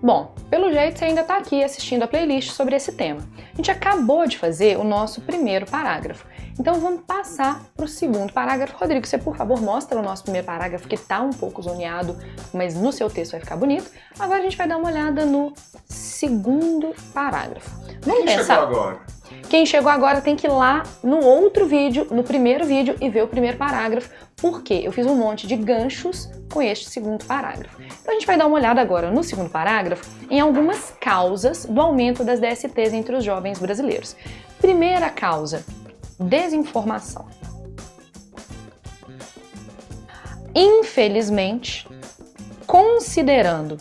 Bom, pelo jeito você ainda está aqui assistindo a playlist sobre esse tema. A gente acabou de fazer o nosso primeiro parágrafo, então vamos passar para o segundo parágrafo. Rodrigo, você por favor mostra o nosso primeiro parágrafo, que está um pouco zoneado, mas no seu texto vai ficar bonito. Agora a gente vai dar uma olhada no segundo parágrafo. Vamos Quem pensar. chegou agora? Quem chegou agora tem que ir lá no outro vídeo, no primeiro vídeo, e ver o primeiro parágrafo, porque eu fiz um monte de ganchos com este segundo parágrafo. Então a gente vai dar uma olhada agora no segundo parágrafo em algumas causas do aumento das DSTs entre os jovens brasileiros. Primeira causa, desinformação. Infelizmente, considerando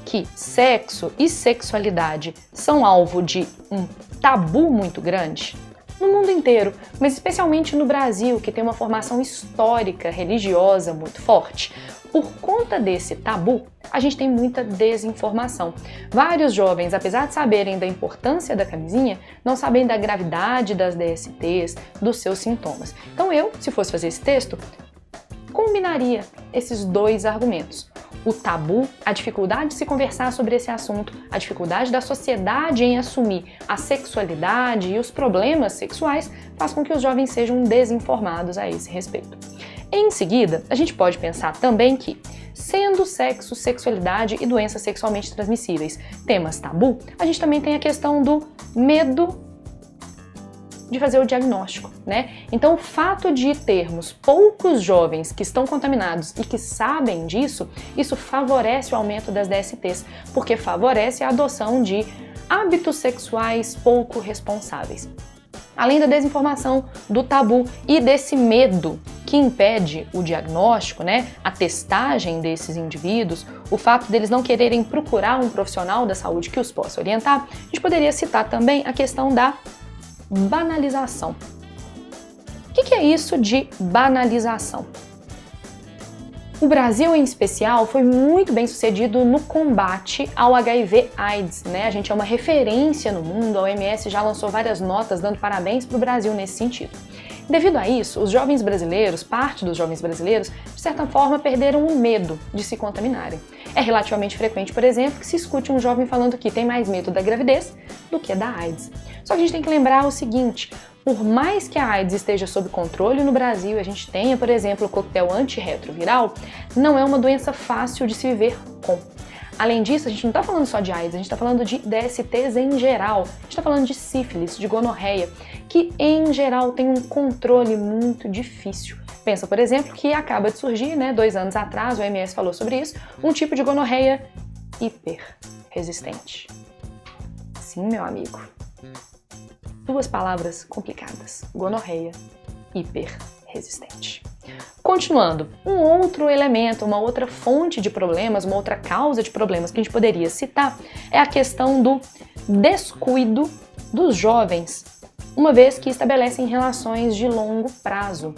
que sexo e sexualidade são alvo de um tabu muito grande, no mundo inteiro, mas especialmente no Brasil, que tem uma formação histórica, religiosa muito forte, por conta desse tabu, a gente tem muita desinformação. Vários jovens, apesar de saberem da importância da camisinha, não sabem da gravidade das DSTs, dos seus sintomas. Então eu, se fosse fazer esse texto, combinaria esses dois argumentos. O tabu, a dificuldade de se conversar sobre esse assunto, a dificuldade da sociedade em assumir a sexualidade e os problemas sexuais faz com que os jovens sejam desinformados a esse respeito. Em seguida, a gente pode pensar também que, sendo sexo, sexualidade e doenças sexualmente transmissíveis temas tabu, a gente também tem a questão do medo de fazer o diagnóstico, né? Então o fato de termos poucos jovens que estão contaminados e que sabem disso, isso favorece o aumento das DSTs, porque favorece a adoção de hábitos sexuais pouco responsáveis. Além da desinformação, do tabu e desse medo que impede o diagnóstico, né, a testagem desses indivíduos, o fato deles não quererem procurar um profissional da saúde que os possa orientar, a gente poderia citar também a questão da banalização. O que é isso de banalização? O Brasil, em especial, foi muito bem sucedido no combate ao HIV/AIDS, né? A gente é uma referência no mundo, a OMS já lançou várias notas dando parabéns para o Brasil nesse sentido. Devido a isso, os jovens brasileiros, parte dos jovens brasileiros, de certa forma perderam o medo de se contaminarem. É relativamente frequente, por exemplo, que se escute um jovem falando que tem mais medo da gravidez do que da AIDS. Só que a gente tem que lembrar o seguinte: por mais que a AIDS esteja sob controle no Brasil e a gente tenha, por exemplo, o coquetel antirretroviral, não é uma doença fácil de se viver com. Além disso, a gente não está falando só de AIDS, a gente está falando de DSTs em geral. A gente está falando de sífilis, de gonorreia, que em geral tem um controle muito difícil. Pensa, por exemplo, que acaba de surgir, né, 2 anos atrás, o OMS falou sobre isso, um tipo de gonorreia hiperresistente. Sim, meu amigo. 2 palavras complicadas: gonorreia hiperresistente. Continuando, um outro elemento, uma outra fonte de problemas, uma outra causa de problemas que a gente poderia citar é a questão do descuido dos jovens, uma vez que estabelecem relações de longo prazo.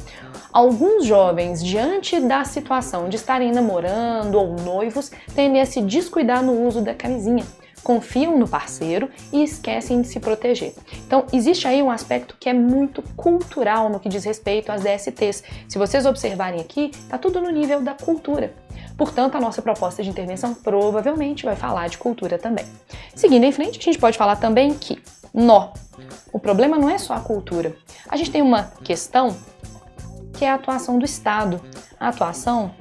Alguns jovens, diante da situação de estarem namorando ou noivos, tendem a se descuidar no uso da camisinha. Confiam no parceiro e esquecem de se proteger. Então, existe aí um aspecto que é muito cultural no que diz respeito às DSTs. Se vocês observarem aqui, está tudo no nível da cultura. Portanto, a nossa proposta de intervenção provavelmente vai falar de cultura também. Seguindo em frente, a gente pode falar também que, o problema não é só a cultura. A gente tem uma questão que é a atuação do Estado, a atuação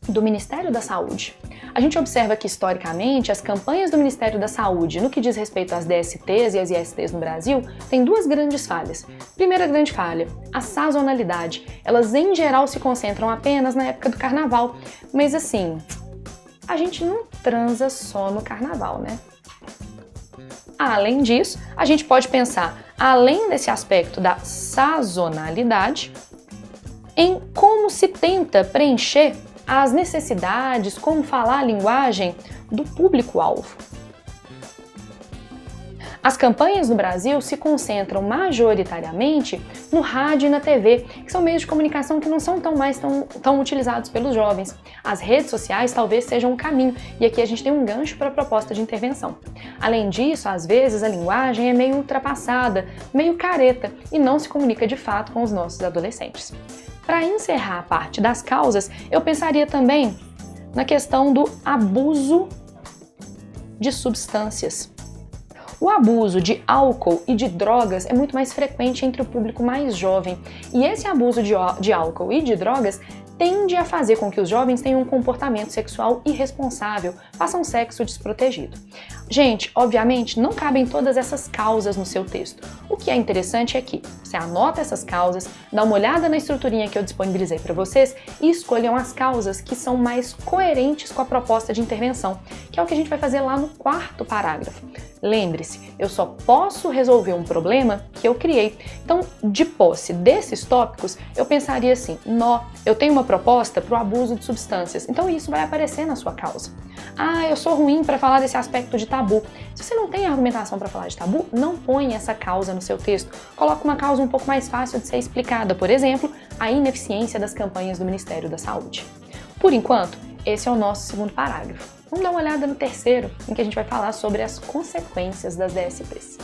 do Ministério da Saúde. A gente observa que, historicamente, as campanhas do Ministério da Saúde, no que diz respeito às DSTs e às ISTs no Brasil, têm 2 grandes falhas. Primeira grande falha, a sazonalidade. Elas, em geral, se concentram apenas na época do carnaval. Mas, assim, a gente não transa só no carnaval, né? Além disso, a gente pode pensar, além desse aspecto da sazonalidade, em como se tenta preencher as necessidades, como falar a linguagem do público-alvo. As campanhas no Brasil se concentram majoritariamente no rádio e na TV, que são meios de comunicação que não são tão utilizados pelos jovens. As redes sociais talvez sejam um caminho, e aqui a gente tem um gancho para a proposta de intervenção. Além disso, às vezes a linguagem é meio ultrapassada, meio careta, e não se comunica de fato com os nossos adolescentes. Para encerrar a parte das causas, eu pensaria também na questão do abuso de substâncias. O abuso de álcool e de drogas é muito mais frequente entre o público mais jovem, e esse abuso de álcool e de drogas tende a fazer com que os jovens tenham um comportamento sexual irresponsável, façam sexo desprotegido. Gente, obviamente, não cabem todas essas causas no seu texto. O que é interessante é que você anota essas causas, dá uma olhada na estruturinha que eu disponibilizei para vocês e escolham as causas que são mais coerentes com a proposta de intervenção, que é o que a gente vai fazer lá no 4º parágrafo. Lembre-se, eu só posso resolver um problema que eu criei. Então, de posse desses tópicos, eu pensaria assim, eu tenho uma proposta para o abuso de substâncias, então isso vai aparecer na sua causa. Eu sou ruim para falar desse aspecto de tabu. Se você não tem argumentação para falar de tabu, não põe essa causa no seu texto. Coloque uma causa um pouco mais fácil de ser explicada, por exemplo, a ineficiência das campanhas do Ministério da Saúde. Por enquanto, esse é o nosso 2º parágrafo. Vamos dar uma olhada no 3º, em que a gente vai falar sobre as consequências das DSPs.